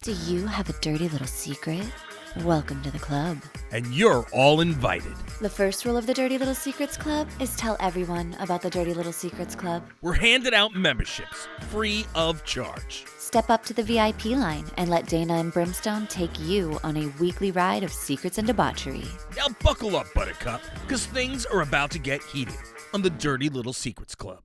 Do you have a dirty little secret? Welcome to the club. And you're all invited. The first rule of the Dirty Little Secrets Club is tell everyone about the Dirty Little Secrets Club. We're handing out memberships, free of charge. Step up to the VIP line and let Dayna and Brimstone take you on a weekly ride of secrets and debauchery. Now buckle up, Buttercup, because things are about to get heated on the Dirty Little Secrets Club.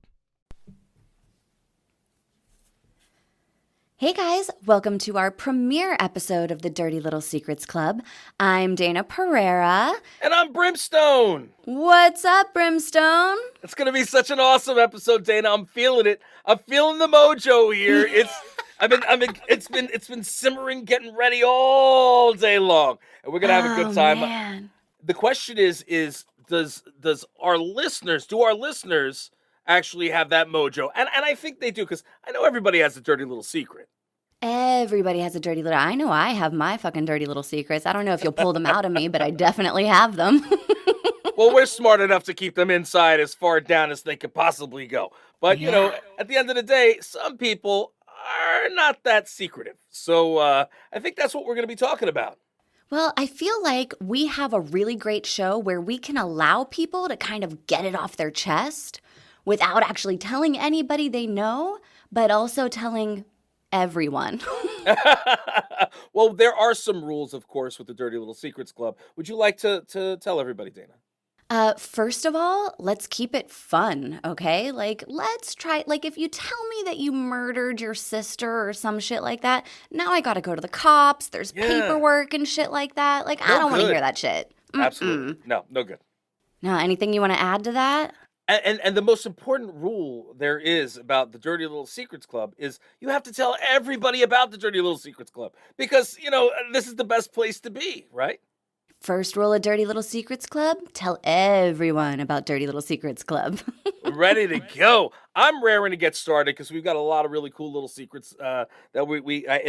Hey guys, welcome to our premiere episode of the Dirty Little Secrets Club. I'm Dayna Pereira. And I'm Brimstone. What's up, Brimstone? It's going to be such an awesome episode, Dayna. I'm feeling it. I'm feeling the mojo here. It's been simmering, getting ready all day long. And we're going to have a good time. Man. The question is do our listeners actually have that mojo? And I think they do, because I know everybody has a dirty little secret. Everybody has a dirty little... I know I have my fucking dirty little secrets. I don't know if you'll pull them out of me, but I definitely have them. Well, we're smart enough to keep them inside as far down as they could possibly go. But, Yeah. you know, at the end of the day, some people are not that secretive. So I think that's what we're going to be talking about. Well, I feel like we have a really great show where we can allow people to kind of get it off their chest without actually telling anybody they know, but also telling everyone. Well, there are some rules, of course, with the Dirty Little Secrets Club. Would you like to tell everybody, Dayna? First of all, let's keep it fun, okay? Let's try, if you tell me that you murdered your sister or some shit like that, now I gotta go to the cops, there's paperwork and shit like that. I don't want to hear that shit. Absolutely. No good. Now, anything you want to add to that? And the most important rule there is about the Dirty Little Secrets Club is you have to tell everybody about the Dirty Little Secrets Club, because, you know, this is the best place to be, right? First rule of Dirty Little Secrets Club, tell everyone about Dirty Little Secrets Club. Ready to go. I'm raring to get started because we've got a lot of really cool little secrets that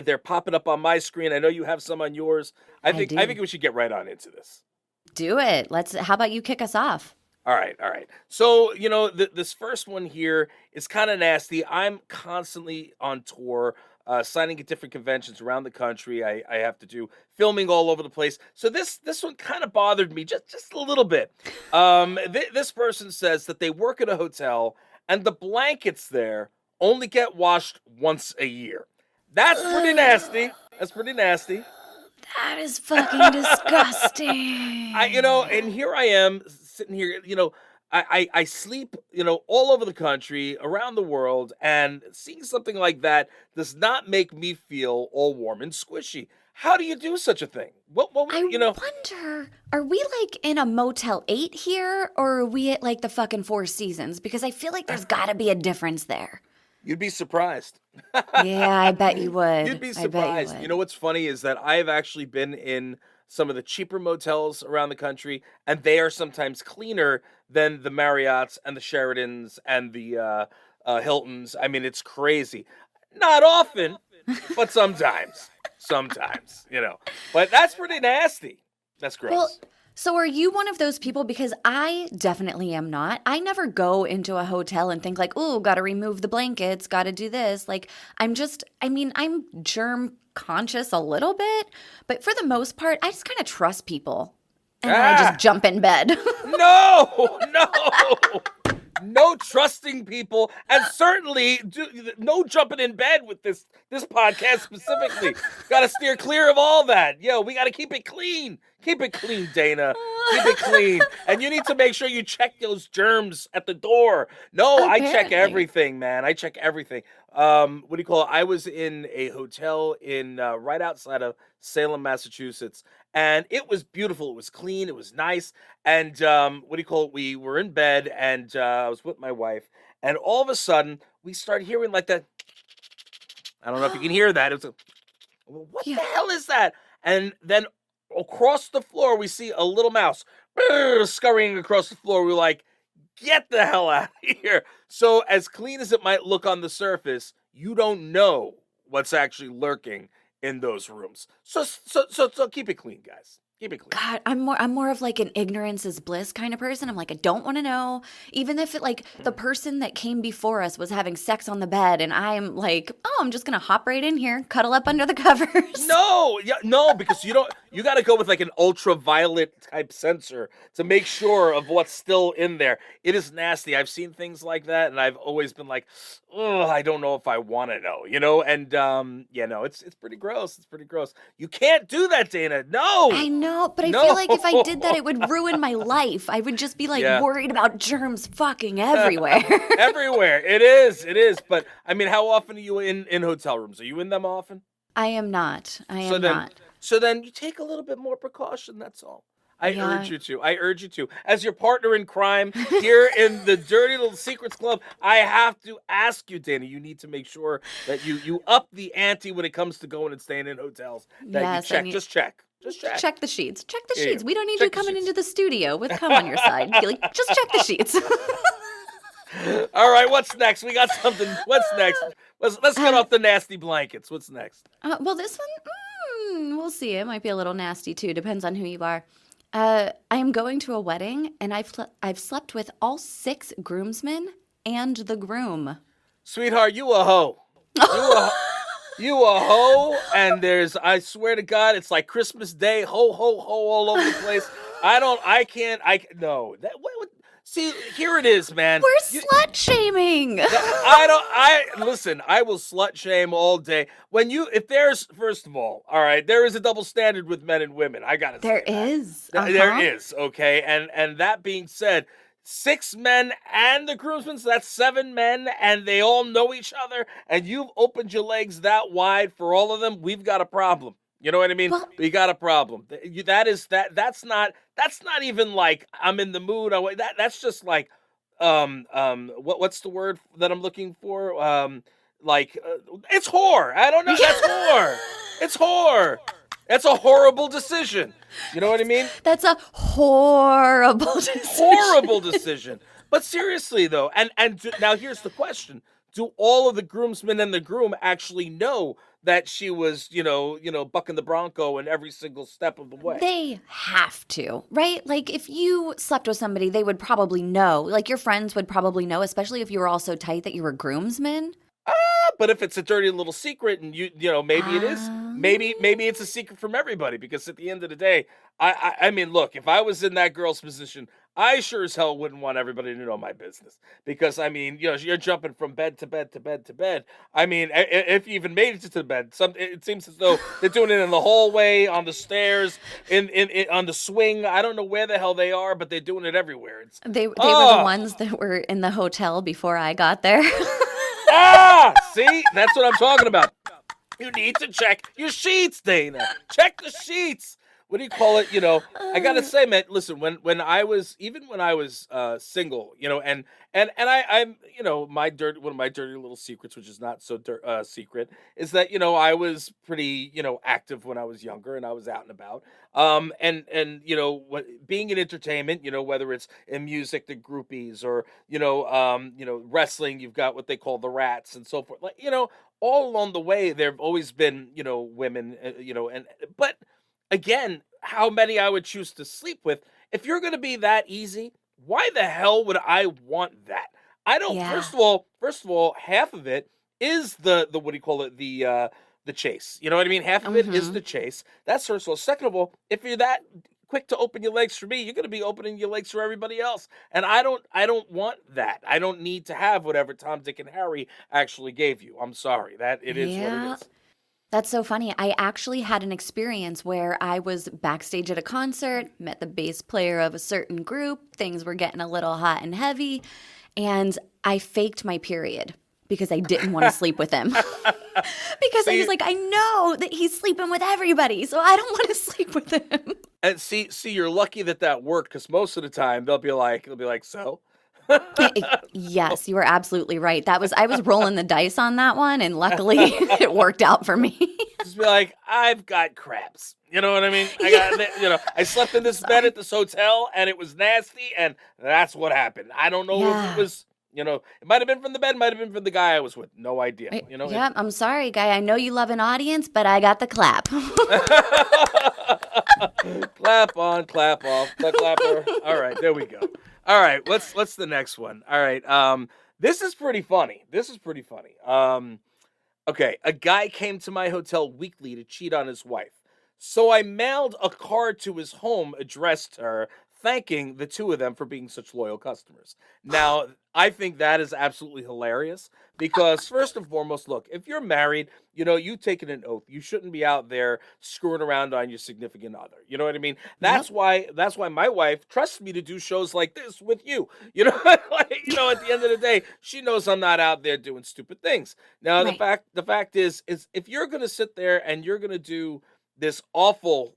they're popping up on my screen. I know you have some on yours. I think we should get right on into this. Do it. How about you kick us off? All right. So, you know, this first one here is kind of nasty. I'm constantly on tour, signing at different conventions around the country. I have to do filming all over the place. So this one kind of bothered me just a little bit. This person says that they work at a hotel and the blankets there only get washed once a year. That's pretty nasty. That is fucking disgusting. And here I am sitting here, I sleep, all over the country, around the world, and seeing something like that does not make me feel all warm and squishy. How do you do such a thing? I wonder, are we in a Motel 8 here, or are we at the fucking Four Seasons? Because I feel like there's gotta be a difference there. You'd be surprised. Yeah, I bet you would. You'd be surprised. You know what's funny is that I've actually been in some of the cheaper motels around the country, and they are sometimes cleaner than the Marriotts and the Sheratons and the Hiltons. I mean, it's crazy. Not often, but sometimes. But that's pretty nasty. That's gross. Well, so are you one of those people? Because I definitely am not. I never go into a hotel and think oh, gotta remove the blankets, gotta do this. I'm germ conscious a little bit, but for the most part, I just kind of trust people. And then I just jump in bed. No trusting people, and certainly no jumping in bed with this podcast specifically. Got to steer clear of all that. We got to keep it clean. Keep it clean, Dayna. Keep it clean. And you need to make sure you check those germs at the door. No, apparently. I check everything, man. I check everything. I was in a hotel in right outside of Salem, Massachusetts, and it was beautiful. It was clean. It was nice. And we were in bed, and I was with my wife, and all of a sudden we started hearing that. I don't know if you can hear that. It was what the hell is that? And then across the floor we see a little mouse scurrying across the floor. We're like, get the hell out of here. So as clean as it might look on the surface, you don't know what's actually lurking in those rooms. So keep it clean, guys. Keep it clean. God, I'm more of like an ignorance is bliss kind of person. I'm like, I don't want to know. Even if it like the person that came before us was having sex on the bed and I'm like, oh, I'm just gonna hop right in here, cuddle up under the covers. No, because you got to go with like an ultraviolet type sensor to make sure of what's still in there. It is nasty. I've seen things like that, and I've always been like, oh, I don't know if I want to know, And no, it's pretty gross. It's pretty gross. You can't do that, Dana. No, I know, but I no. feel like if I did that, it would ruin my life. I would just be like Yeah. worried about germs fucking everywhere. Everywhere. It is. But I mean, how often are you in hotel rooms? Are you in them often? I am not. So then you take a little bit more precaution, that's all. I Yeah. urge you to. As your partner in crime here in the Dirty Little Secrets Club, I have to ask you, Dana, you need to make sure that you up the ante when it comes to going and staying in hotels. That Yes, you I check. need- Just check. Just check. Check the sheets. Check the Yeah, sheets. yeah. We don't need Check you the coming sheets. into the studio with cum on your side. Be like, just check the sheets. All right, what's next? We got something. What's next? Let's get off the nasty blankets. What's next? Well, this one, we'll see. It might be a little nasty too. Depends on who you are. I am going to a wedding, and I've slept with all 6 groomsmen and the groom. Sweetheart, you a hoe. You a hoe, and I swear to God, it's like Christmas Day, ho, ho, ho, all over the place. No. See, here it is, man. We're slut shaming. Listen, I will slut shame all day. First of all right, there is a double standard with men and women. I gotta say There that. is. There is, okay? And that being said, 6 men and the groomsmen, so that's 7 men, and they all know each other, and you've opened your legs that wide for all of them, we've got a problem. You know what I mean? Well- We got a problem. That's not even like I'm in the mood. That's just like what's the word that I'm looking for? It's whore. I don't know. That's whore. It's whore. That's a horrible decision. You know what I mean? That's a horrible decision. Horrible decision. But seriously though, now here's the question. Do all of the groomsmen and the groom actually know that she was, bucking the Bronco in every single step of the way? They have to, right? Like if you slept with somebody, they would probably know. Like your friends would probably know, especially if you were all so tight that you were groomsmen. But if it's a dirty little secret and maybe it is, maybe it's a secret from everybody, because at the end of the day, I mean, look, if I was in that girl's position, I sure as hell wouldn't want everybody to know my business, because I mean, you're jumping from bed to bed to bed to bed. I mean, if you even made it to the bed, it seems as though they're doing it in the hallway, on the stairs, on the swing. I don't know where the hell they are, but they're doing it everywhere. They were the ones that were in the hotel before I got there. See, that's what I'm talking about. You need to check your sheets, Dana. Check the sheets. What do you call it? I gotta say, man. Listen, when I was single, and I'm, one of my dirty little secrets, which is not so secret, is that I was pretty active when I was younger, and I was out and about. Being in entertainment, whether it's in music, the groupies, or wrestling, you've got what they call the rats and so forth. Like all along the way, there've always been women, but. Again, how many I would choose to sleep with. If you're going to be that easy, why the hell would I want that? I don't. Yeah. First of all, half of it is the what do you call it? The chase. You know what I mean? Half of it is the chase. That's first of all. Second of all, if you're that quick to open your legs for me, you're going to be opening your legs for everybody else. And I don't want that. I don't need to have whatever Tom, Dick, and Harry actually gave you. I'm sorry. That it is what it is. That's so funny. I actually had an experience where I was backstage at a concert, met the bass player of a certain group. Things were getting a little hot and heavy, and I faked my period because I didn't want to sleep with him. Because I was like, I know that he's sleeping with everybody, so I don't want to sleep with him. And see, you're lucky that worked, because most of the time they'll be like, so. Yes, you were absolutely right. I was rolling the dice on that one, and luckily it worked out for me. Just be like, I've got cramps. You know what I mean? I slept in this bed at this hotel, and it was nasty, and that's what happened. I don't know if it was, It might have been from the bed, might have been from the guy I was with. No idea. Yeah, I'm sorry, guy. I know you love an audience, but I got the clap. Clap on, clap off, the clapper. All right, there we go. All right, what's the next one? All right, this is pretty funny. Okay, a guy came to my hotel weekly to cheat on his wife. So I mailed a card to his home addressed to her, thanking the two of them for being such loyal customers. Now, I think that is absolutely hilarious because, first and foremost, look, if you're married, you've taken an oath. You shouldn't be out there screwing around on your significant other. You know what I mean? Yep. That's why my wife trusts me to do shows like this with you. At the end of the day, she knows I'm not out there doing stupid things. Now, Right. the fact is if you're gonna sit there and you're gonna do this awful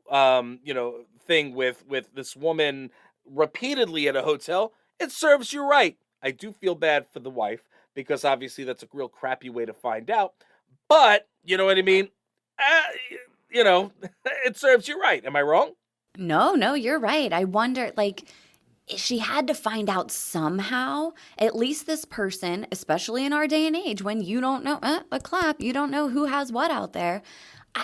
thing with this woman repeatedly at a hotel, it serves you right. I do feel bad for the wife because obviously that's a real crappy way to find out, but you know what I mean. It serves you right. Am I wrong? No, you're right. I wonder, like, she had to find out somehow. At least this person, especially in our day and age, when you don't know a clap, you don't know who has what out there.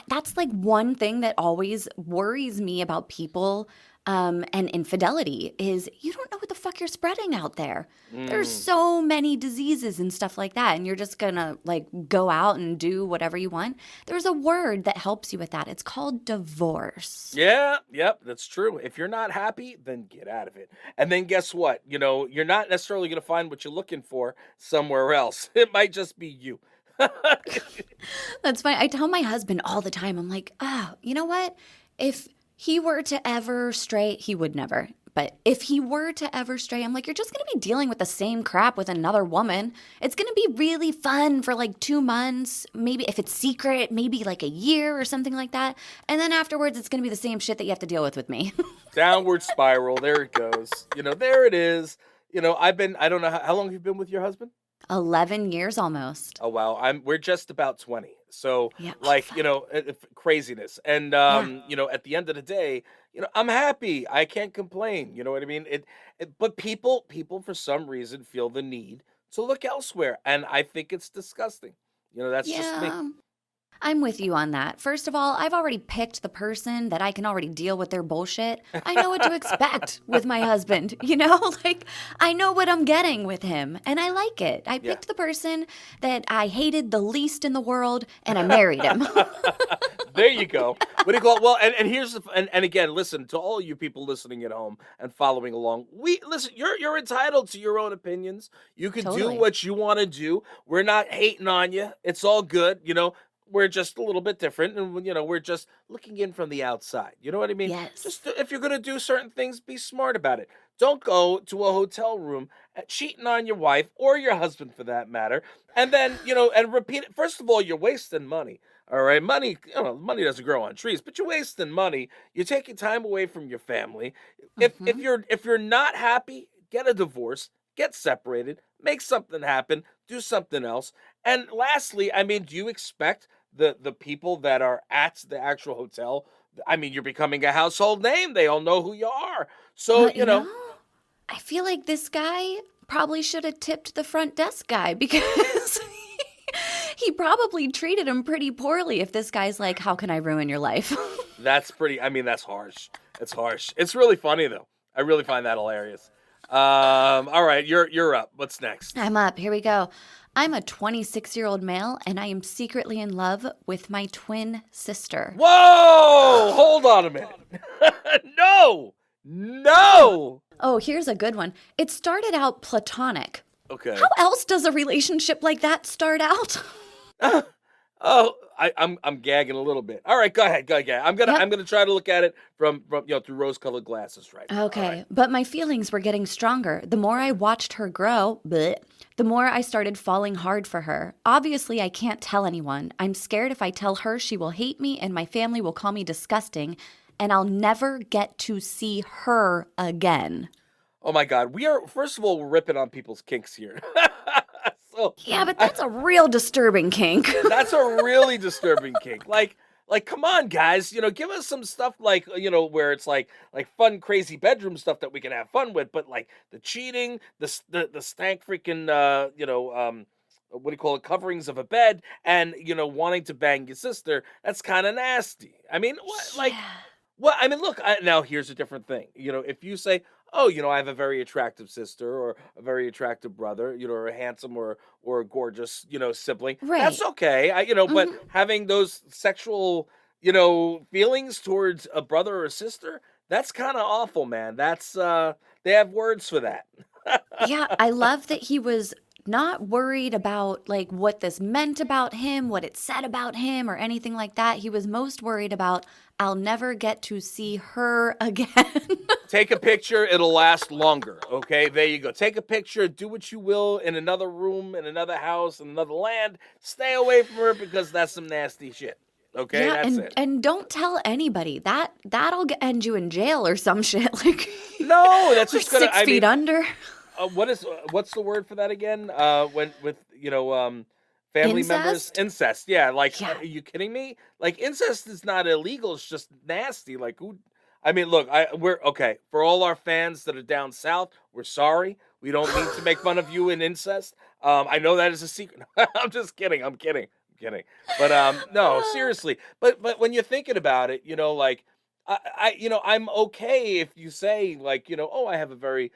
That's like one thing that always worries me about people and infidelity is you don't know what the fuck you're spreading out there. There's Mm. so many diseases and stuff like that, and you're just gonna like go out and do whatever you want. There's a word that helps you with that. It's called divorce. Yeah, yep, that's true. If you're not happy, then get out of it. And then guess what? You're not necessarily going to find what you're looking for somewhere else. It might just be you. That's fine. I tell my husband all the time, I'm like, oh, you know what? If he were to ever stray, he would never. But if he were to ever stray, I'm like, you're just going to be dealing with the same crap with another woman. It's going to be really fun for like 2 months. Maybe if it's secret, maybe like a year or something like that. And then afterwards, it's going to be the same shit that you have to deal with me. Downward spiral. There it goes. There it is. I don't know how long have you been with your husband? 11 years almost. Oh wow, we're just about 20. So Yeah. like, craziness. And Yeah. at the end of the day, I'm happy. I can't complain. You know what I mean? But people for some reason feel the need to look elsewhere, and I think it's disgusting. That's just me. Yeah. I'm with you on that. First of all, I've already picked the person that I can already deal with their bullshit. I know what to expect with my husband, Like, I know what I'm getting with him, and I like it. I Yeah. picked the person that I hated the least in the world, and I married him. There you go. What do you call it? Well, and here's and again, listen to all you people listening at home and following along. Listen. You're entitled to your own opinions. You can do Totally. what you want to do. We're not hating on you. It's all good. We're just a little bit different, and we're just looking in from the outside. You know what I mean? Yes. Just if you're gonna do certain things, be smart about it. Don't go to a hotel room cheating on your wife or your husband for that matter, and then and repeat it. First of all, you're wasting money. All right, money. Money doesn't grow on trees, but you're wasting money. You're taking time away from your family. Mhm. If you're not happy, get a divorce, get separated, make something happen, do something else. And lastly, I mean, do you expect the people that are at the actual hotel? I mean, you're becoming a household name. They all know who you are. So, But, I feel like this guy probably should have tipped the front desk guy because he probably treated him pretty poorly if this guy's like, how can I ruin your life? that's harsh. It's harsh. It's really funny though. I really find that hilarious. All right, you're up. What's next? I'm up. Here we go. I'm a 26-year-old male, and I am secretly in love with my twin sister. Whoa! Hold on a minute. No! No! Oh, here's a good one. It started out platonic. Okay. How else does a relationship like that start out? Oh, I'm gagging a little bit. All right, go ahead. I'm gonna try to look at it from through rose-colored glasses right now. All Okay, right. but my feelings were getting stronger. The more I watched her grow, the more I started falling hard for her. Obviously, I can't tell anyone. I'm scared if I tell her, she will hate me and my family will call me disgusting, and I'll never get to see her again. Oh my God, first of all, we're ripping on people's kinks here. So Yeah, but that's a real disturbing kink. that's a really disturbing kink. Like Like, come on, guys, give us some stuff like, where it's like fun, crazy bedroom stuff that we can have fun with, but like the cheating, the stank freaking, what do you call it, coverings of a bed, and wanting to bang your sister. That's kind of nasty. I mean, what, like, Yeah. well, I mean, look, now here's a different thing. If you say, "Oh, I have a very attractive sister or a very attractive brother, or a handsome or a gorgeous, sibling," that's Right. okay. But Mhm. having those sexual, feelings towards a brother or a sister, that's kind of awful, man. That's they have words for that. Yeah, I love that he was not worried about like what this meant about him, what it said about him, or anything like that. He was most worried about, I'll never get to see her again. Take a picture, it'll last longer. Okay, there you go. Take a picture, do what you will in another room, in another house, in another land. Stay away from her because that's some nasty shit. Okay, Yeah, that's and it. and don't tell anybody. That'll end you in jail or some shit like No, that's or just gonna. six I feet mean, under. what's the word for that again? When with family members, Incest? incest. Yeah, like, Yeah. are you kidding me? Like, incest is not illegal. It's just nasty. Like, who? I mean, look, we're okay for all our fans that are down south. We're sorry. We don't mean to make fun of you in incest. I know that is a secret. I'm just kidding. I'm kidding. I'm kidding. But no, seriously. But when you're thinking about it, like. I'm okay if you say like, oh, I have a very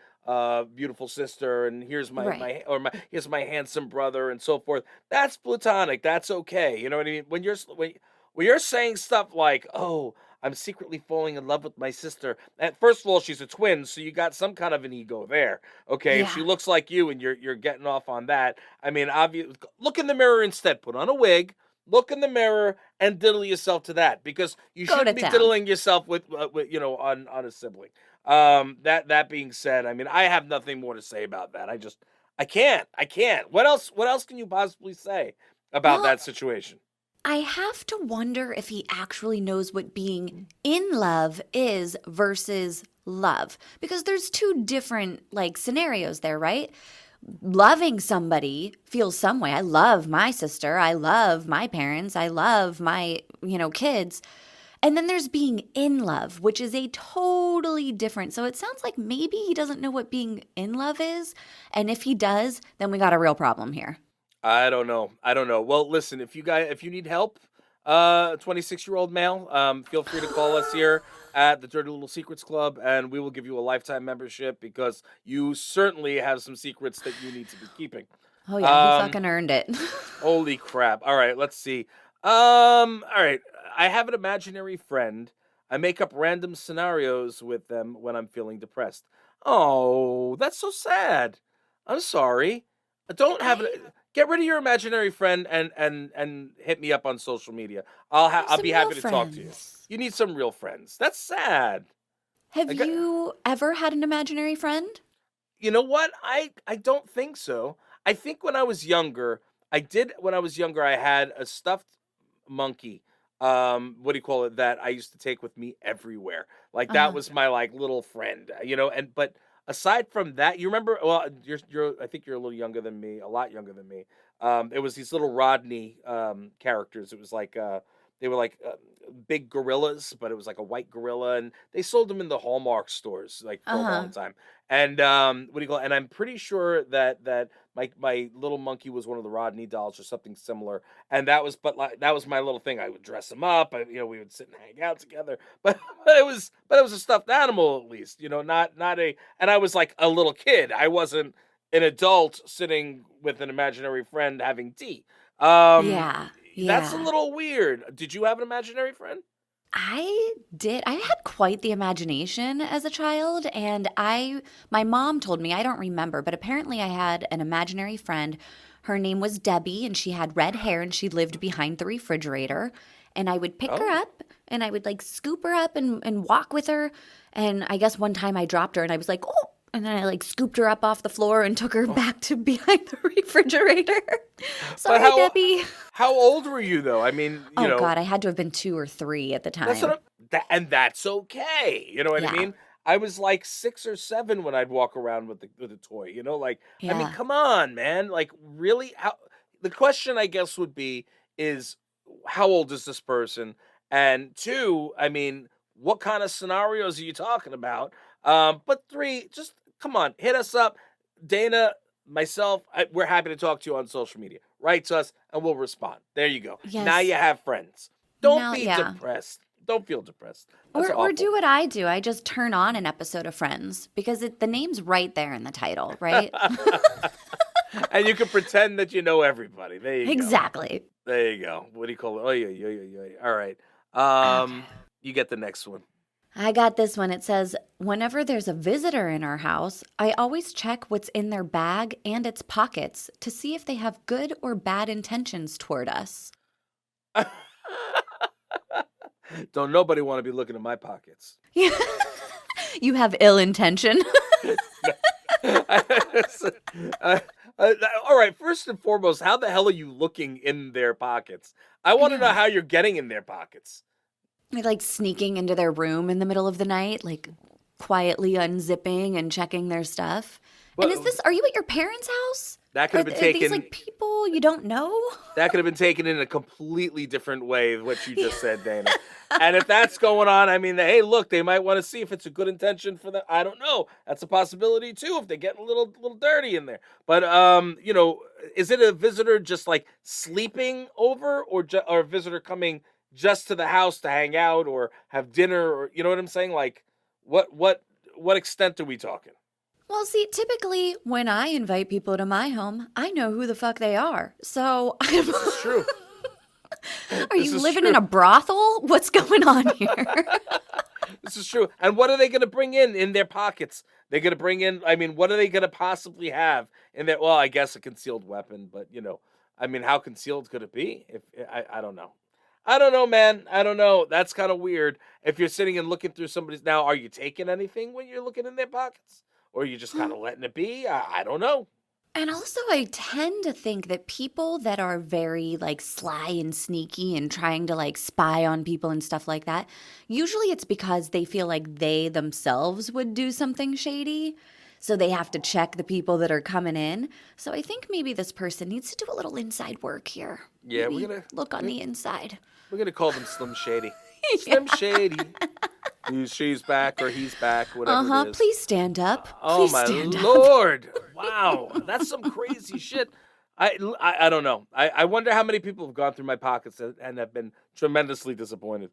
beautiful sister, and here's Right. here's my handsome brother, and so forth. That's platonic. That's okay. You know what I mean? When you're saying stuff like, oh, I'm secretly falling in love with my sister. And first of all, she's a twin, so you got some kind of an ego there. Okay, if she Yeah. looks like you and you're getting off on that, I mean, obvious. Look in the mirror instead. Put on a wig. Look in the mirror and diddle yourself to that, because you Go to shouldn't be town. diddling yourself with on a sibling. That being said, I mean, I have nothing more to say about that. I can't. What else can you possibly say about Well, that situation? I have to wonder if he actually knows what being in love is versus love. Because there's two different like scenarios there, right? Loving somebody feels some way. I love my sister. I love my parents. I love my, kids. And then there's being in love, which is a totally different. So it sounds like maybe he doesn't know what being in love is. And if he does, then we got a real problem here. I don't know. I don't know. Well, listen, if you need help, 26-year-old male, feel free to call us here at the Dirty Little Secrets Club, and we will give you a lifetime membership because you certainly have some secrets that you need to be keeping. Oh, yeah, he Um, fucking earned it. Holy crap. All right, let's see. All right. I have an imaginary friend. I make up random scenarios with them when I'm feeling depressed. Oh, that's so sad. I'm sorry. Don't have I it. Get rid of your imaginary friend and hit me up on social media. have I'll be some real happy to talk to you. friends. You need some real friends. That's sad. Have I got, you ever had an imaginary friend? You know what? I don't think so. I think when I was younger, I did when I was younger, I had a stuffed monkey. What do you call it? That I used to take with me everywhere. Like that Uh-huh. was my like little friend, and but aside from that, you remember, well, you're I think you're a little younger than me, a lot younger than me. It was these little Rodney characters. It was like they were like big gorillas, but it was like a white gorilla, and they sold them in the Hallmark stores like for a long Uh-huh. time. And what do you call it? And I'm pretty sure that my little monkey was one of the Rodney dolls or something similar. And that was but like that was my little thing. I would dress him up. We would sit and hang out together. But it was a stuffed animal at least. Not a. And I was like a little kid. I wasn't an adult sitting with an imaginary friend having tea. Um, Yeah. that's a Yeah. little weird. Did you have an imaginary friend? I did. I had quite the imagination as a child, and my mom told me, I don't remember, but apparently I had an imaginary friend. Her name was Debbie, and she had red hair, and she lived behind the refrigerator. And I would pick her Oh. up, and I would like scoop her up and walk with her. And I guess one time I dropped her, and I was like, oh, and then I like scooped her up off the floor and took her back to behind the refrigerator. But Sorry, Debbie. how old were you though? I mean, Oh, God, I had to have been 2 or 3 at the that's what time. and that's okay. You know what I Yeah. mean? I was like 6 or 7 when I'd walk around with a toy. Like, I mean, Yeah. come on, man. Like, really? How? The question I guess would be is how old is this person, And two, I mean, what kind of scenarios are you talking about? But three, just come on, hit us up. Dana, myself, we're happy to talk to you on social media. Write to us and we'll respond. There you go. Now you Yes. have friends. Don't Now, be yeah. depressed. Don't feel depressed. That's Or awful. do what I do. I just turn on an episode of Friends because the name's right there in the title, right? And you can pretend that you know everybody. There you go. Exactly. There you go. What do you call it? Oh, yeah. All right. Okay. You get the next one. I got this one. It says, whenever there's a visitor in our house, I always check what's in their bag and its pockets to see if they have good or bad intentions toward us. Don't nobody want to be looking at my pockets. You have ill intention. Uh, all right. First and foremost, how the hell are you looking in their pockets? I want to know Yeah. how you're getting in their pockets. Like sneaking into their room in the middle of the night, like quietly unzipping and checking their stuff. And Well, are you at your parents' house? that could have been Are these taken. like people you don't know? That could have been taken in a completely different way, what you just said, Dana. And if that's going on, I mean, hey, look, they might want to see if it's a good intention for them. I don't know. That's a possibility too, if they get a little dirty in there. But is it a visitor just like sleeping over, or or a visitor coming just to the house to hang out or have dinner, or you know what I'm saying? Like, what extent are we talking? Well, see, typically when I invite people to my home, I know who the fuck they are. So, This is true. are This you is living true. in a brothel? What's going on here? This is true. And what are they going to bring in their pockets? They're going to bring in, I mean, what are they going to possibly have in there? Well, I guess a concealed weapon, but I mean, how concealed could it be? If I don't know. I don't know, man. I don't know. That's kind of weird. If you're sitting and looking through somebody's, now, are you taking anything when you're looking in their pockets? Or are you just kind of letting it be? I don't know. And also, I tend to think that people that are very like sly and sneaky and trying to like spy on people and stuff like that, usually it's because they feel like they themselves would do something shady. So they have to check the people that are coming in. So I think maybe this person needs to do a little inside work here. Yeah, Maybe look on the inside. we're gonna call them Slim Shady. Slim Shady. She's back or he's back, whatever it is. Please stand up. Oh Please my stand up. Lord! Wow, that's some crazy shit. I don't know. I wonder how many people have gone through my pockets and have been tremendously disappointed.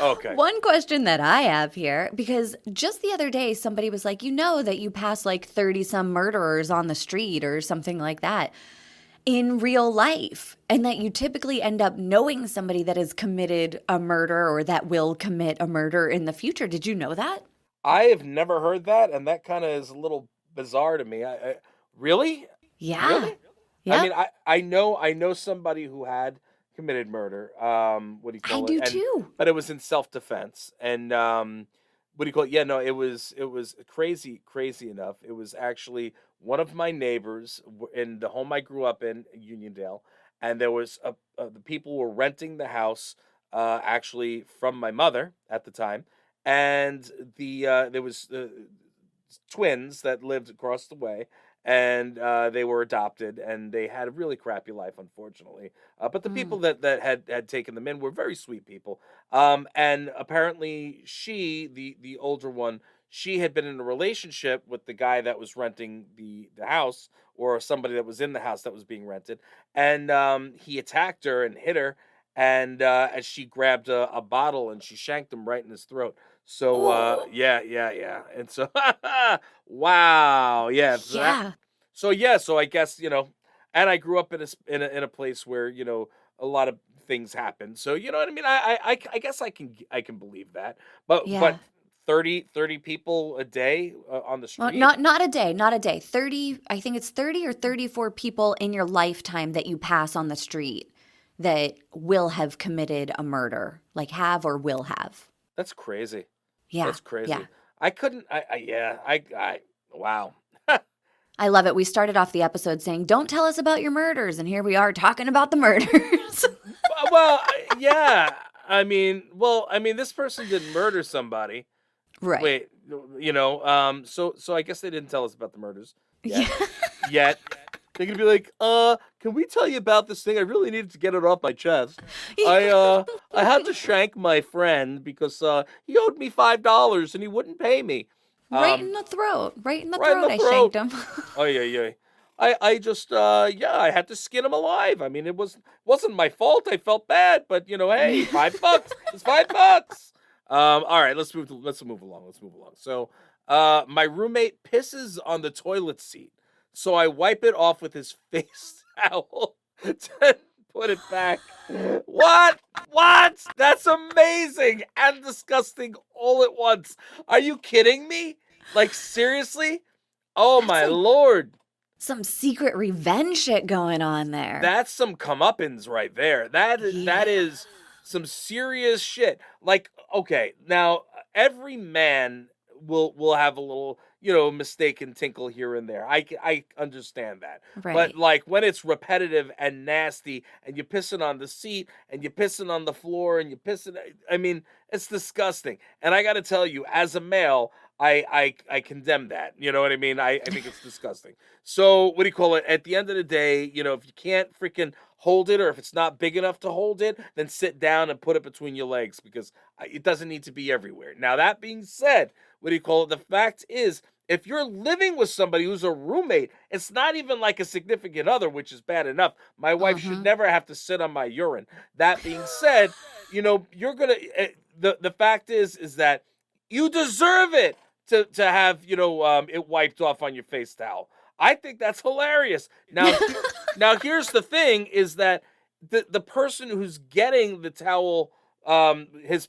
Okay. One question that I have here, because just the other day somebody was like, you know that you pass like 30 some murderers on the street or something like that in real life, and that you typically end up knowing somebody that has committed a murder or that will commit a murder in the future. Did you know that? I have never heard that, and that kind of is a little bizarre to me. Really, Yeah. really. Yeah. I mean, I know somebody who had committed murder. What do you I call it? do too. But it was in self-defense. And what do you call it? Yeah, no, it was crazy enough. It was actually one of my neighbors in the home I grew up in, Uniondale, and there was the people were renting the house actually from my mother at the time, and there was twins that lived across the way, and they were adopted, and they had a really crappy life, unfortunately. But the people Mm. that had taken them in were very sweet people. And apparently, the older one, she had been in a relationship with the guy that was renting the house, or somebody that was in the house that was being rented, and he attacked her and hit her. And as she grabbed a bottle and she shanked him right in his throat. So Oh, yeah. And so wow, yeah. yeah. So I guess and I grew up in in a place where a lot of things happen. So you know what I mean. I guess I can believe that. But Yeah. 30 people a day on the Well, street. not a day, not a day. 30, I think it's 30 or 34 people in your lifetime that you pass on the street that will have committed a murder, like have or will have. That's crazy. Yeah. That's crazy. Yeah. I couldn't. I wow. I love it. We started off the episode saying, "Don't tell us about your murders," and here we are talking about the murders. Well, yeah. I mean, this person didn't murder somebody. Right. Wait, So I guess they didn't tell us about the murders Yeah. yet. They're gonna be like, can we tell you about this thing? I really needed to get it off my chest. I had to shank my friend because he owed me $5 and he wouldn't pay me. Right in Um, the throat. Right in the right in throat, the I shanked throat. him. Oh yeah. I just yeah, I had to skin him alive. I mean, wasn't my fault. I felt bad, but hey, $5. It's $5. All right, let's move along. Let's move along. So, my roommate pisses on the toilet seat, so I wipe it off with his face towel to put it back. What? What? That's amazing and disgusting all at once. Are you kidding me? Like seriously? Oh That's my like lord. some secret revenge shit going on there. That's some comeuppance right there. That Yeah. is some serious shit. Like, okay, now every man will have a little, mistaken tinkle here and there. I understand that. But Right. like when it's repetitive and nasty and you're pissing on the seat and you're pissing on the floor and you're pissing I mean, it's disgusting. And I got to tell you as a male, I condemn that. You know what I mean? I think it's disgusting. So what do you call it? At the end of the day, if you can't freaking hold it or if it's not big enough to hold it, then sit down and put it between your legs because it doesn't need to be everywhere. Now that being said, what do you call it? The fact is, if you're living with somebody who's a roommate, it's not even like a significant other, which is bad enough. My wife should Uh-huh. never have to sit on my urine. That being said, you're gonna. The fact is that you deserve it to have it wiped off on your face towel. I think that's hilarious. Now here's the thing: is that the person who's getting the towel, his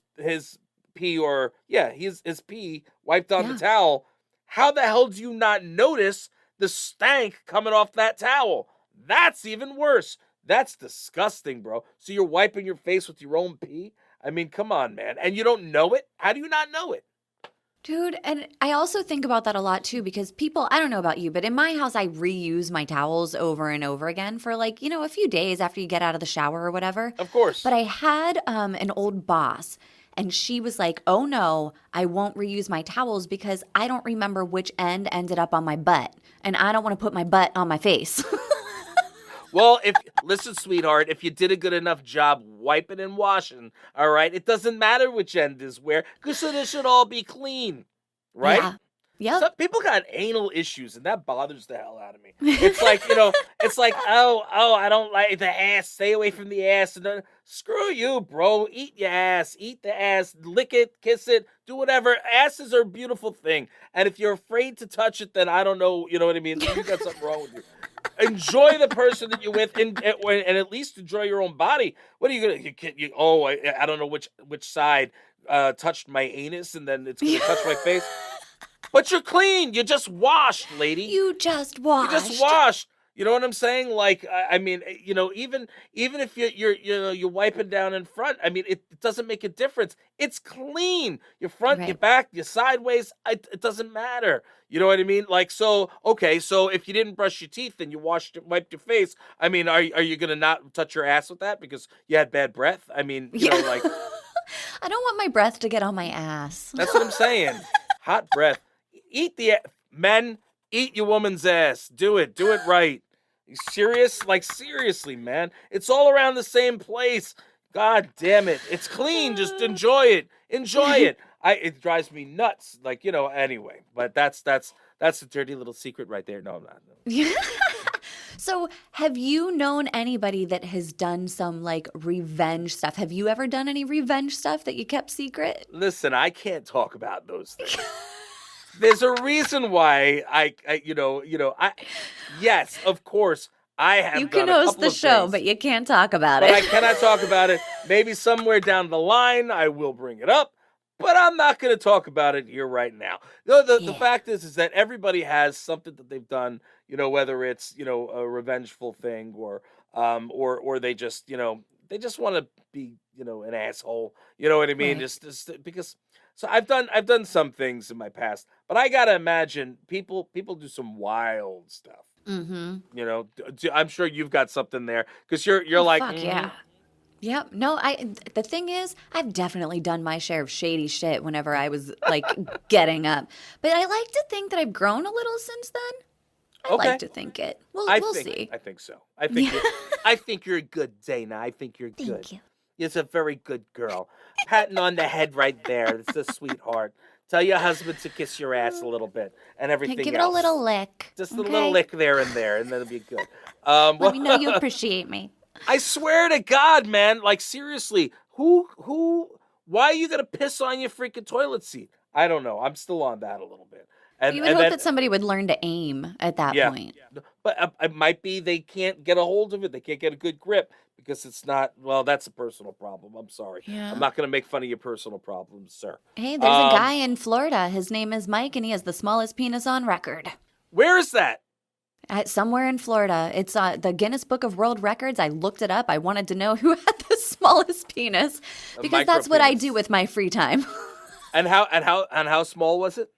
pee or yeah, his pee wiped on the Yeah. towel. How the hell do you not notice the stank coming off that towel? That's even worse. That's disgusting, bro. So you're wiping your face with your own pee? I mean, come on, man. And you don't know it? How do you not know it? Dude, and I also think about that a lot too because people, I don't know about you, but in my house, I reuse my towels over and over again for like, a few days after you get out of the shower or whatever. Of course. But I had an old boss and she was like, oh no, I won't reuse my towels because I don't remember which end ended up on my butt and I don't want to put my butt on my face. Well, listen, sweetheart, if you did a good enough job wiping and washing, all right, it doesn't matter which end is where, because they should all be clean, right? Yeah. Yep. Some people got anal issues, and that bothers the hell out of me. It's like, it's like, oh, I don't like the ass. Stay away from the ass. And then, screw you, bro. Eat your ass. Eat the ass. Lick it. Kiss it. Do whatever. Asses are a beautiful thing. And if you're afraid to touch it, then I don't know. You know what I mean? You got something wrong with you. Enjoy the person that you're with, and at least enjoy your own body. What are you gonna? I don't know which side touched my anus, and then it's gonna touch my face. But you're clean. You just washed, lady. You just You washed. just washed. You know what I'm saying? Like, I mean, even if you're wiping down in front, I mean, it doesn't make a difference. It's clean. Your front, your Right. back, your sideways. It doesn't matter. You know what I mean? Like, so okay, so if you didn't brush your teeth and you wiped your face, I mean, are you gonna not touch your ass with that because you had bad breath? I mean, Yeah. like I don't want my breath to get on my ass. that's what I'm saying. Hot breath. Eat men. Eat your woman's ass. Do it right. You serious? Like seriously, man. It's all around the same place. God damn it. It's clean. Just enjoy it. Enjoy it. It drives me nuts. Like, anyway. But that's a dirty little secret right there. No, I'm not. No. So, have you known anybody that has done some like revenge stuff? Have you ever done any revenge stuff that you kept secret? Listen, I can't talk about those things. There's a reason why yes, of course, I have You done can a host couple the of show, things, but you can't talk about but I it. cannot talk about it. Maybe somewhere down the line I will bring it up, but I'm not going to talk about it here right now. The Yeah. fact is that everybody has something that they've done, whether it's, a revengeful thing or they just, they just want to be, an asshole. You know what I mean? Right. Just because so I've done some things in my past, but I got to imagine people do some wild stuff. Mm-hmm. I'm sure you've got something there because you're Oh, like, fuck yeah. Yep. No, the thing is, I've definitely done my share of shady shit whenever I was like getting up. But I like to think that I've grown a little since then. I Okay. like to think it. We'll see. I think so. I think you're good, Dana. I think you're good. Thank you. You're a very good girl. Patting on the head right there. It's a sweetheart. Tell your husband to kiss your ass a little bit and everything Give it a else. little lick. Just a Okay? little lick there, and then it'll be good. Let me know you appreciate me. I swear to God, man. Like seriously, why are you gonna piss on your freaking toilet seat? I don't know. I'm still on that a little bit. You would hope that somebody would learn to aim at that point. But it might be they can't get a hold of it. They can't get a good grip because it's not. Well, that's a personal problem. I'm sorry. Yeah. I'm not going to make fun of your personal problems, sir. Hey, there's a guy in Florida. His name is Mike, and he has the smallest penis on record. Where is that? Somewhere in Florida. It's the Guinness Book of World Records. I looked it up. I wanted to know who had the smallest penis because that's what I do with my free time. And how small was it?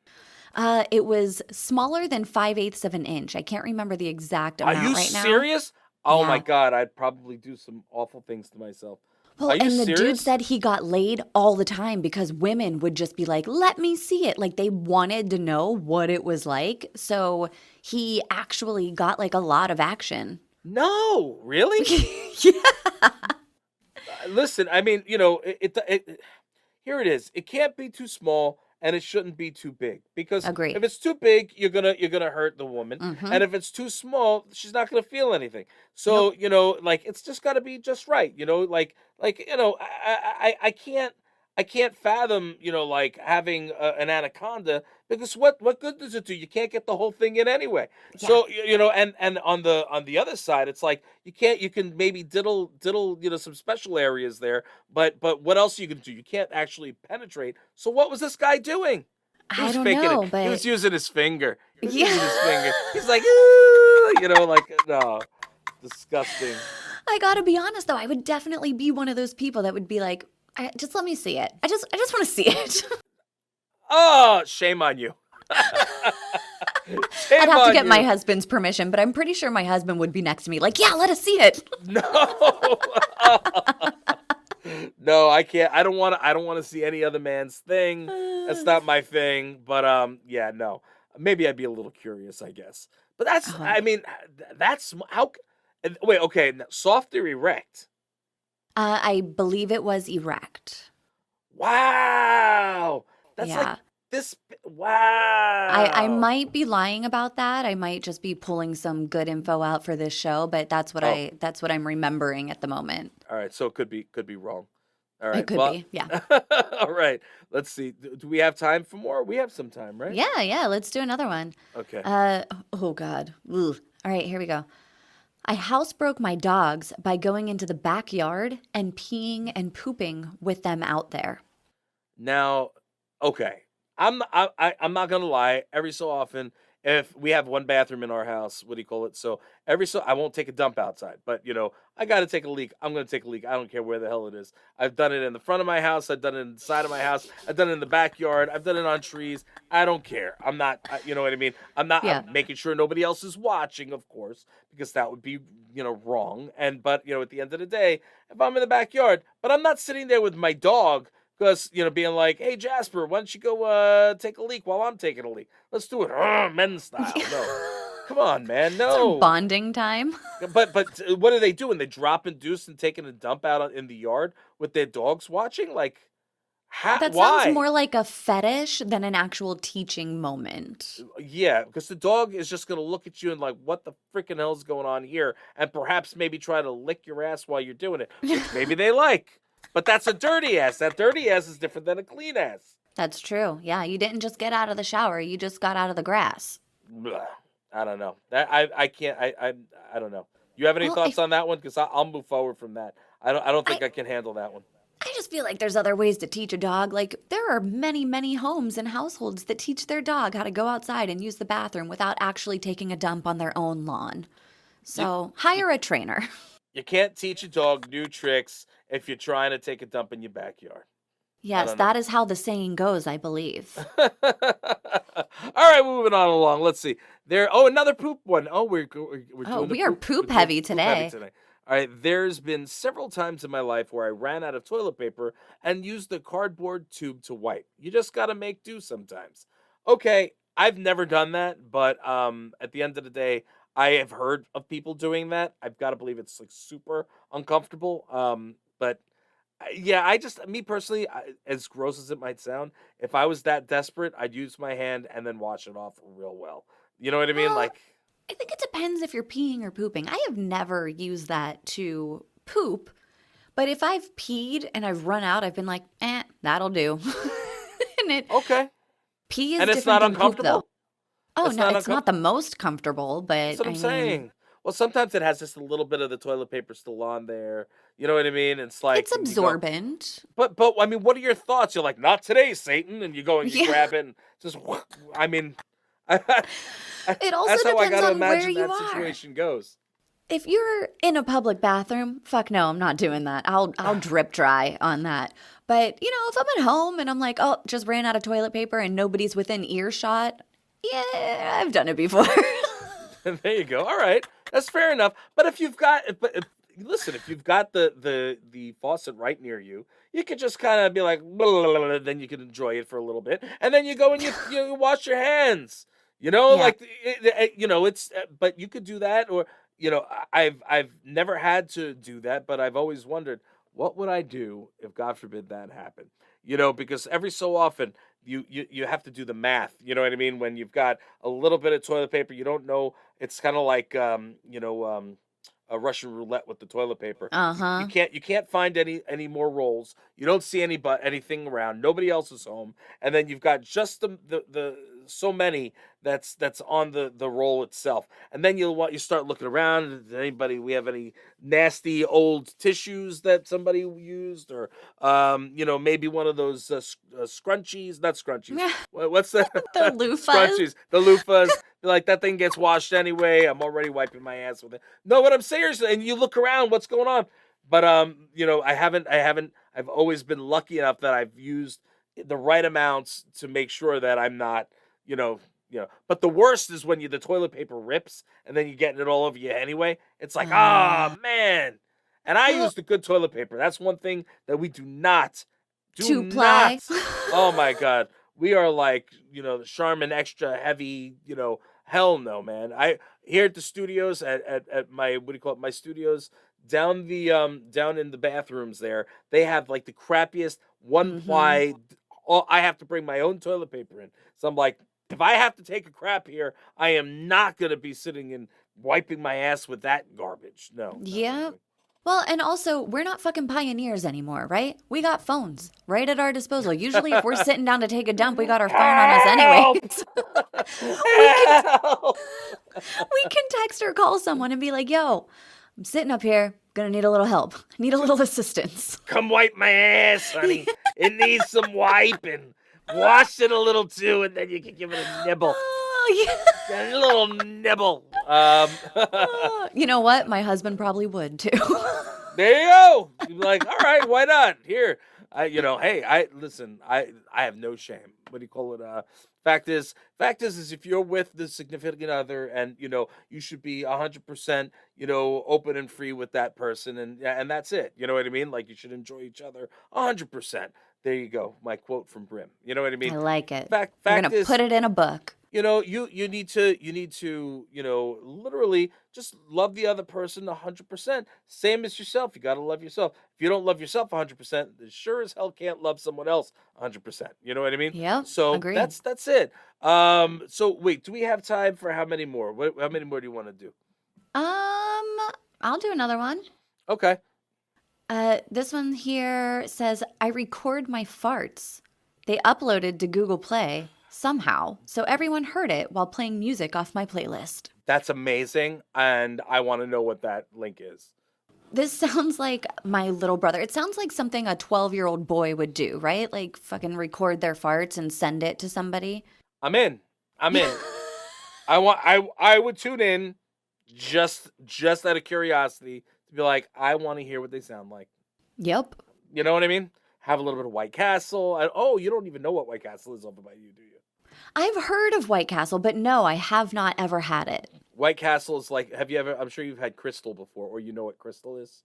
It was smaller than 5/8 of an inch. I can't remember the exact amount right now. Are you serious? Oh Yeah. my God, I'd probably do some awful things to myself. Well, Are you and the dude serious? said he got laid all the time because women would just be like, let me see it. Like they wanted to know what it was like. So he actually got like a lot of action. No, really? Yeah. Listen, I mean, here it is. It can't be too small, and it shouldn't be too big because Agree. if it's too big, you're gonna hurt the woman, Mhm. and if it's too small, she's not gonna feel anything. So like it's just got to be just right. I can't fathom like having an anaconda because what good does it do? You can't get the whole thing in anyway. Yeah. So and on the other side, it's like you can maybe diddle some special areas there, but what else are you gonna do? You can't actually penetrate. So what was this guy doing? He I was don't faking know, it. but He was using his finger. He was Yeah. using his finger. He's like, "Ooh," no, disgusting. I gotta be honest though, I would definitely be one of those people that would be like, just let me see it. I just want to see it. Oh, shame on you. Shame I'd have to on get you. my husband's permission, but I'm pretty sure my husband would be next to me like, yeah, let us see it. No. No, I can't. I don't want to see any other man's thing. That's not my thing. But yeah, no. Maybe I'd be a little curious, I guess. But that's. Uh-huh. I mean, that's how. Wait. Okay. Now, soft or erect? I believe it was erect. Wow. That's Yeah. like this. Wow. I might be lying about that. I might just be pulling some good info out for this show, but that's what Oh. that's what I'm remembering at the moment. All right. So it could be wrong. All right. It could well, be, yeah. All right. Let's see. Do we have time for more? We have some time, right? Yeah, let's do another one. Okay. Oh God. Ugh. All right, here we go. I housebroke my dogs by going into the backyard and peeing and pooping with them out there. Now, okay, I'm not gonna lie. Every so often, if we have one bathroom in our house, what do you call it? So I won't take a dump outside, but I got to take a leak. I'm gonna take a leak. I don't care where the hell it is. I've done it in the front of my house. I've done it in the side of my house. I've done it in the backyard. I've done it on trees. I don't care. I'm not. You know what I mean? I'm not. Yeah. I'm making sure nobody else is watching, of course, because that would be wrong. But at the end of the day, if I'm in the backyard, but I'm not sitting there with my dog. Because, being like, hey, Jasper, why don't you go take a leak while I'm taking a leak? Let's do it men's style. No. Come on, man. It's No. our bonding time. But what are they doing? They dropping deuce and taking a dump out in the yard with their dogs watching? Like, That why? sounds more like a fetish than an actual teaching moment. Yeah, because the dog is just going to look at you and like, what the freaking hell's going on here? And perhaps maybe try to lick your ass while you're doing it, which maybe they like. But that's a dirty ass. That dirty ass is different than a clean ass. That's true. Yeah, you didn't just get out of the shower. You just got out of the grass. Blah. I don't know. That I can't. I don't know. You have any Well, thoughts on that one? Because I'll move forward from that. I don't think I can handle that one. I just feel like there's other ways to teach a dog. Like there are many, many homes and households that teach their dog how to go outside and use the bathroom without actually taking a dump on their own lawn. So hire a trainer. You can't teach a dog new tricks if you're trying to take a dump in your backyard. Yes, don't know. that is how the saying goes, I believe. All right, moving on along. Let's see. Another poop one. Oh, we're doing the we are we're poop doing heavy poop heavy today. All right, there's been several times in my life where I ran out of toilet paper and used the cardboard tube to wipe. You just got to make do sometimes. Okay, I've never done that, but at the end of the day, I have heard of people doing that. I've got to believe it's like super uncomfortable. But yeah, I just me personally, as gross as it might sound, if I was that desperate, I'd use my hand and then wash it off real well. You know what I mean? Well, Like, I think it depends if you're peeing or pooping. I have never used that to poop, but if I've peed and I've run out, I've been like, that'll do. And okay, pee is and it's different not than poop, though. uncomfortable. Oh, It's no, not it's not the uncomfortable. most comfortable, That's but what I'm I mean, saying. Well, sometimes it has just a little bit of the toilet paper still on there. You know what I mean? It's like, it's and you go, absorbent. but I mean, what are your thoughts? You're like, not today, Satan, and you go and you Yeah. grab it and just. I mean, I, It also that's how I depends gotta on where imagine you that are. situation goes. If you're in a public bathroom, fuck no, I'm not doing that. I'll drip dry on that. But, if I'm at home and I'm like, "Oh, just ran out of toilet paper," and nobody's within earshot, yeah, I've done it before. There you go. All right, that's fair enough. But if you've got, but listen, if you've got the faucet right near you, you could just kind of be like, blah, blah, blah, blah, then you can enjoy it for a little bit, and then you go and you wash your hands. Yeah. Like it's, but you could do that, or I've never had to do that, but I've always wondered what would I do if God forbid that happened. Because every so often you have to do the math. You know what I mean? When you've got a little bit of toilet paper, you don't know. It's kind of like a Russian roulette with the toilet paper. You Uh-huh. can't find any more rolls. You don't see anything around. Nobody else is home, and then you've got just the so many that's on the roll itself. And then you start looking around. Does anybody we have any nasty old tissues that somebody used, or maybe one of those scrunchies, not scrunchies. What's the The loofahs. scrunchies? The loofahs. Like that thing gets washed anyway. I'm already wiping my ass with it. No, but I'm serious. And you look around, what's going on? But I've always been lucky enough that I've used the right amounts to make sure that I'm not, you know, But the worst is when the toilet paper rips and then you're getting it all over you anyway. It's like, Uh, man. And I use well, the good toilet paper. That's one thing that we do not, do two ply. not. Oh my God. We are like, the Charmin extra heavy, hell no, man. I here at the studios at my what do you call it? My studios down in the bathrooms there, they have like the crappiest one Mm-hmm. ply. I have to bring my own toilet paper in. So I'm like, if I have to take a crap here, I am not gonna be sitting and wiping my ass with that garbage. No, not Yeah. happening. Well, and also, we're not fucking pioneers anymore, right? We got phones right at our disposal. Usually, if we're sitting down to take a dump, we got our phone on us anyways. Help! we can Help! we can text or call someone and be like, "Yo, I'm sitting up here, gonna need a little help. Need a little assistance." Come wipe my ass, honey. It needs some wiping. Wash it a little too, and then you can give it a nibble. Oh, A little nibble. yeah. You know what? My husband probably would too. There you go. You'd be like, all right, why not? Here, hey, I listen. I have no shame. What do you call it? Fact is if you're with the significant other, and you should be 100%, open and free with that person, and yeah, and that's it. You know what I mean? Like you should enjoy each other 100%. There you go. My quote from Brim. You know what I I mean? like it. Fact We're fact gonna is put it in a book. you need to literally just love the other person 100%, same as yourself. You got to love yourself. If you don't love yourself 100%, then sure as hell can't love someone else 100%. You know what I mean? Yep, So agreed. that's it. So wait, do we have time for how many more? How many more do you want to do? Um, I'll do another one. Okay. This one here says, I record my farts. They uploaded to Google Play somehow, so everyone heard it while playing music off my playlist. That's amazing, and I want to know what that link is. This sounds like my little brother. It sounds like something a 12-year-old boy would do, right? Like fucking record their farts and send it to somebody. I'm in. I would tune in just out of curiosity to be like, I want to hear what they sound like. Yep. You know what I mean? Have a little bit of White Castle. Oh, you don't even know what White Castle is over by you, do you? I've heard of White Castle, but no, I have not ever had it. White Castle is like, have you ever? I'm sure you've had Crystal before, or you know what Crystal is.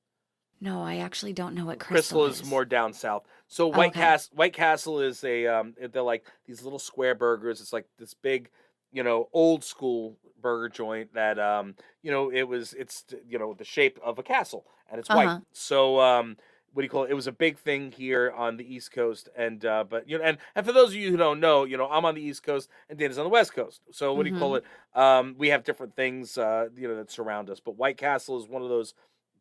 No, I actually don't know what Crystal Crystal is is. more down south. So Okay. White Castle is a they're like these little square burgers. It's like this big, old school burger joint that it's the shape of a castle and it's white. Uh-huh. So what do you call it? It was a big thing here on the East Coast, and but and for those of you who don't know, I'm on the East Coast and Dana's on the West Coast. So what do you call Mhm. it? We have different things that surround us, but White Castle is one of those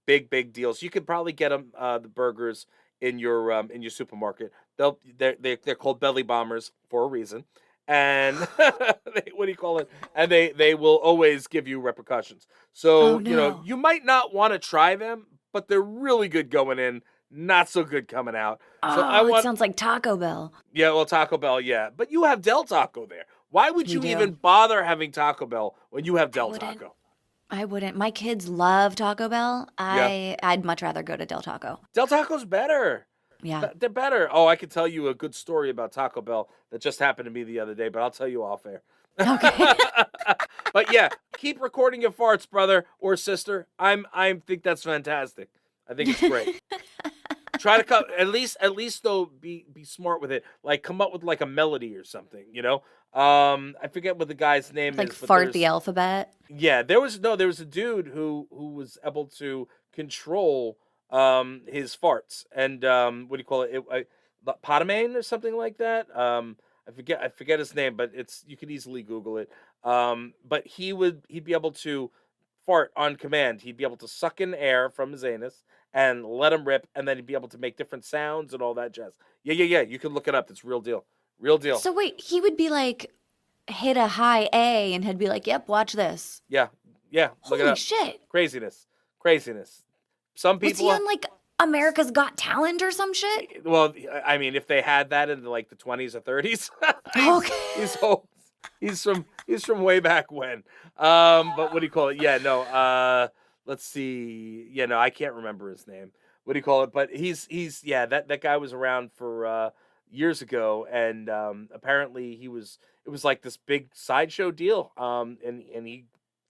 big deals. You could probably get them the burgers in your supermarket. They're called belly bombers for a reason, and what do you call it? And they will always give you repercussions. Oh So no. you might not want to try them, but they're really good going in, not so good coming out. So I Oh, it want sounds like Taco Bell. yeah, well Taco Bell, yeah, but you have Del Taco there. Why would We you do. even bother having Taco Bell when you have I Del wouldn't. Taco? I wouldn't. My kids love Taco Bell. Yeah, I'd much rather go to Del Taco. Del Taco's better. Yeah. They're better. Oh, I could tell you a good story about Taco Bell that just happened to me the other day, but I'll tell you off air. Okay. But yeah, keep recording your farts, brother or sister. I think that's fantastic. I think it's great. Try to come at least though be smart with it. Like come up with like a melody or something. I forget what the guy's name Like is, but fart the there's alphabet. yeah, there was a dude who was able to control his farts and what do you call it? Potamane or something like that. I forget his name, but it's you could easily Google it. But he'd be able to fart on command. He'd be able to suck in air from his anus and let him rip, and then he'd be able to make different sounds and all that jazz. Yeah. You can look it up. It's real deal. Real deal. So wait, he would be like hit a high A and he'd be like, "Yep, watch this." Yeah. Yeah. Look it Holy up. shit. Craziness. Craziness. Some Was he people on like America's Got Talent or some shit? well, I mean, if they had that in like the 20s or 30s, he's Okay. he's old. He's from way back when. But what do you call it? Yeah, no. Let's see. Yeah, no, I can't remember his name. What do you call it? But he's yeah, that guy was around for years ago, and apparently it was like this big sideshow deal. And he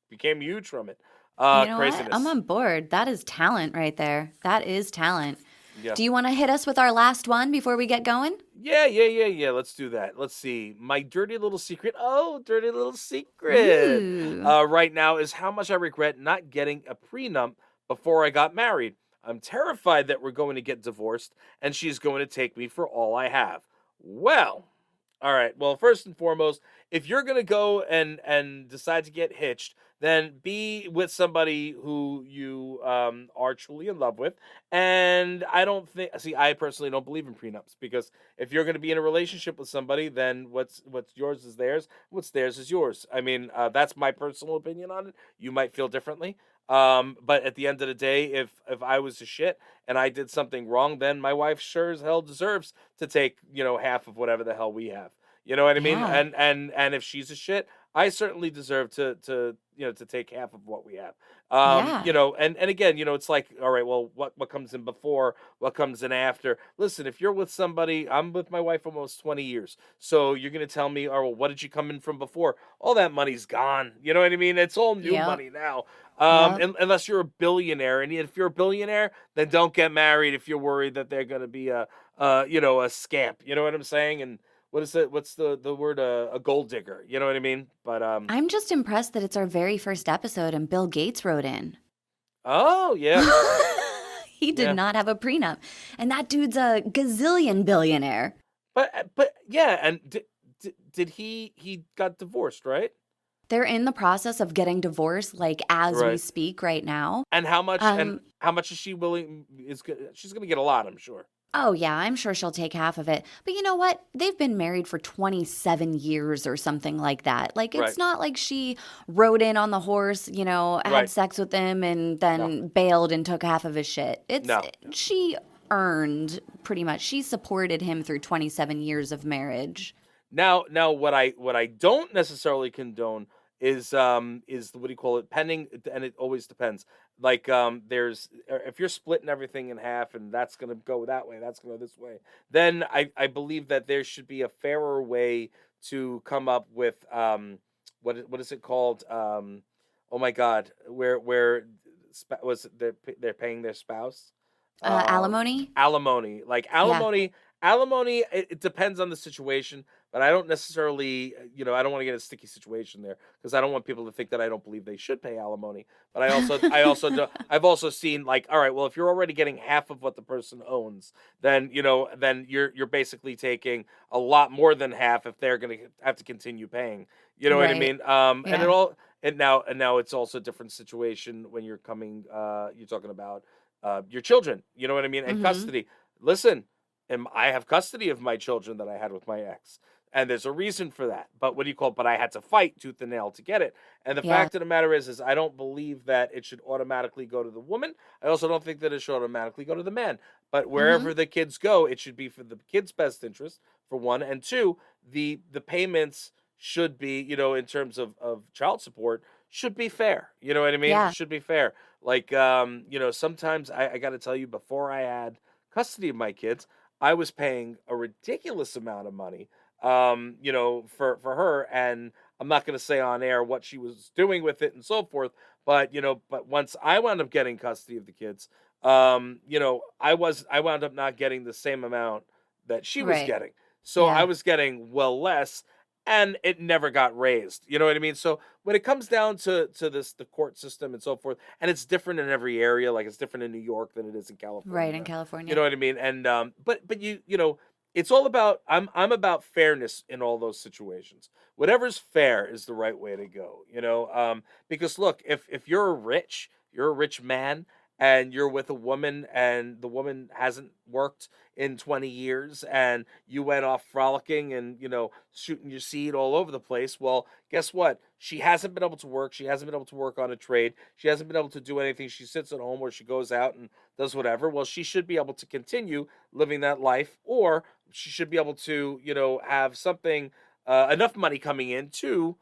became huge from it. You know what? I'm Craziness. on board. That is talent right there. That is talent. Yeah. Do you want to hit us with our last one before we get going? Yeah. Let's do that. Let's see. My dirty little secret. Oh, dirty little secret. Ooh. Right now is how much I regret not getting a prenup before I got married. I'm terrified that we're going to get divorced and she's going to take me for all I have. Well, all right. Well, first and foremost, if you're gonna go and decide to get hitched, then be with somebody who you are truly in love with. And I don't think, see, I personally don't believe in prenups because if you're gonna be in a relationship with somebody, then what's yours is theirs. What's theirs is yours. I mean, that's my personal opinion on it. You might feel differently. But at the end of the day, if I was a shit and I did something wrong, then my wife sure as hell deserves to take half of whatever the hell we have. You know what I mean? Yeah. And if she's a shit, I certainly deserve to take half of what we have. Yeah. And again, it's like, all right, well, what comes in before, what comes in after? Listen, if you're with somebody, I'm with my wife almost 20 years. So you're gonna tell me, oh, well, what did you come in from before? All that money's gone. You know what I mean? It's all new Yep. money now. Yep. Unless you're a billionaire, and if you're a billionaire, then don't get married if you're worried that they're gonna be a scamp. You know what I'm saying? And what is it? What's the word? A gold digger. You know what I mean? But I'm just impressed that it's our very first episode and Bill Gates wrote in. oh yeah, He did yeah. not have a prenup. And that dude's a gazillion billionaire. But yeah, and did he got divorced, right? They're in the process of getting divorced, like as we Right. speak right now. And Um, how much is she willing? She's gonna get a lot, I'm sure. oh yeah, I'm sure she'll take half of it. But you know what? They've been married for 27 years or something like that. Like Right. it's not like she rode in on the horse, had Right. sex with him and No. then bailed and took half of his shit. No. She earned pretty much. She supported him through 27 years of marriage. Now what I don't necessarily condone is what do you call it, pending, and it always depends. Like there's if you're splitting everything in half and that's going to go that way, that's going to go this way, then I believe that there should be a fairer way to come up with what is it called, oh my god, where was it they're paying their spouse, Alimony? Alimony. Like alimony, it depends on the situation, but I don't necessarily, I don't want to get a sticky situation there because I don't want people to think that I don't believe they should pay alimony. But I also do, I've also seen like, all right, well, if you're already getting half of what the person owns, then then you're basically taking a lot more than half if they're going to have to continue paying. You know what I Right. mean? And it Yeah. all and now it's also a different situation when you're talking about your children. You know what I mean? And Mhm. custody. Listen, I have custody of my children that I had with my ex. And there's a reason for that. But what do you call it? But I had to fight tooth and nail to get it. And the Yeah. fact of the matter is I don't believe that it should automatically go to the woman. I also don't think that it should automatically go to the man. But Mhm. wherever the kids go, it should be for the kids' best interest, for one. And two, the payments should be, in terms of child support, should be fair. You know what I mean? Yeah. Should be fair. Like sometimes I gotta tell you, before I had custody of my kids, I was paying a ridiculous amount of money, for her, and I'm not going to say on air what she was doing with it and so forth. But once I wound up getting custody of the kids, I wound up not getting the same amount that she was Right. getting. So I Yeah. was getting well less, and it never got raised. You know what I mean? So when it comes down to the court system and so forth, and it's different in every area, like it's different in New York than it is in Right, in California. You California. know what I mean? And but it's all about I'm about fairness in all those situations. Whatever's fair is the right way to go, because look, if you're a rich man and you're with a woman and the woman hasn't worked in 20 years and you went off frolicking and shooting your seed all over the place. Well, guess what? She hasn't been able to work. She hasn't been able to work on a trade. She hasn't been able to do anything. She sits at home or she goes out and does whatever. Well, she should be able to continue living that life, or she should be able to, have something, enough money coming in to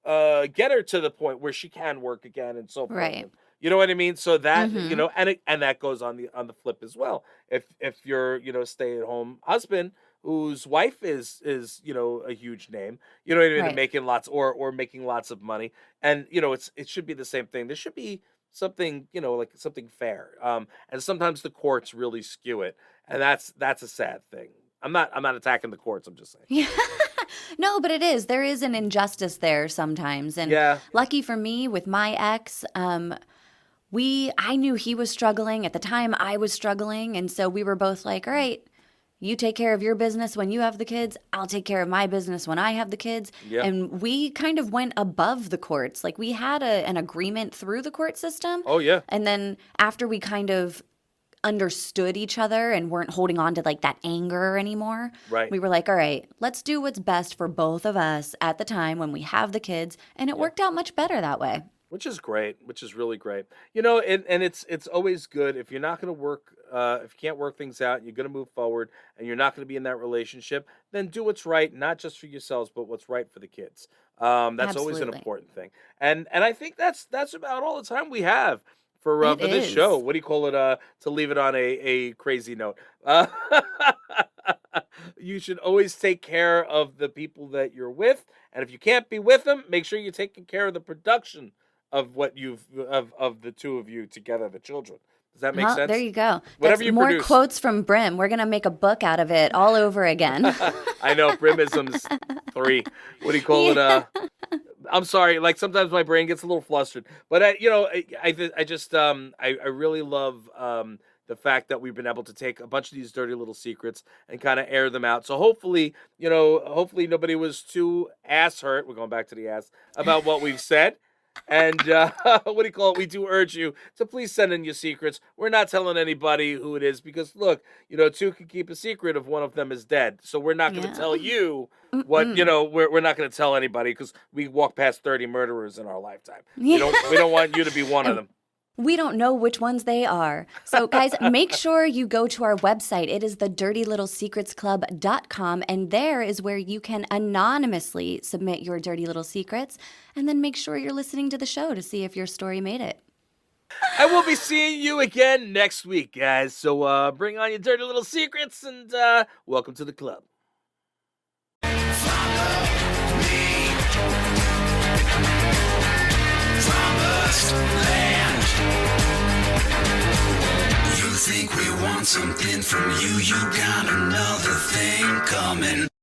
get her to the point where she can work again and so forth. Right. And you know what I mean? So that, Mhm. and that goes on the flip as well. If you're, stay at home husband whose wife is a huge name, you know what I mean, and Right. making lots or making lots of money, and it should be the same thing. There should be something, like something fair. And sometimes the courts really skew it, and that's a sad thing. I'm not attacking the courts. I'm just saying. Yeah. No, but it is. There is an injustice there sometimes. And Yeah. lucky for me with my ex, I knew he was struggling. At the time I was struggling. And so we were both like, all right, you take care of your business when you have the kids. I'll take care of my business when I have the kids. Yeah. And we kind of went above the courts. Like we had an agreement through the court system. Oh yeah. And then after we kind of understood each other and weren't holding on to like that anger anymore, Right. we were like, all right, let's do what's best for both of us at the time when we have the kids. And it Yeah. worked out much better that way. Which is great, which is really great. And it's always good if you're not going to work, if you can't work things out, and you're going to move forward, and you're not going to be in that relationship, then do what's right, not just for yourselves, but what's right for the kids. That's always an Absolutely. important thing. And I think that's about all the time we have It for this show. is. What do you call it? To leave it on a crazy note. Uh, you should always take care of the people that you're with, and if you can't be with them, make sure you're taking care of the production of what of the two of you together, the children. Does that make Well, there sense? you go. Whatever That's you more produce. quotes from Brim. We're going to make a book out of it all over again. I know Brimisms 3. What do you call it? Yeah. I'm sorry. Like sometimes my brain gets a little flustered, but I just I really love the fact that we've been able to take a bunch of these dirty little secrets and kind of air them out. So hopefully nobody was too ass hurt. We're going back to the ass about what we've said. And what do you call it? We do urge you to please send in your secrets. We're not telling anybody who it is because look, two can keep a secret if one of them is dead. So we're not going to Yeah. tell you what, Mm-mm. we're not going to tell anybody because we walk past 30 murderers in our lifetime. Yeah. We don't want you to be one of And them. we don't know which ones they are. So, guys, make sure you go to our website. It is thedirtylittlesecretsclub.com, and there is where you can anonymously submit your dirty little secrets, and then make sure you're listening to the show to see if your story made it. And we'll be seeing you again next week, guys. So bring on your dirty little secrets and welcome to the club. You think we want want something from you, you got another thing coming.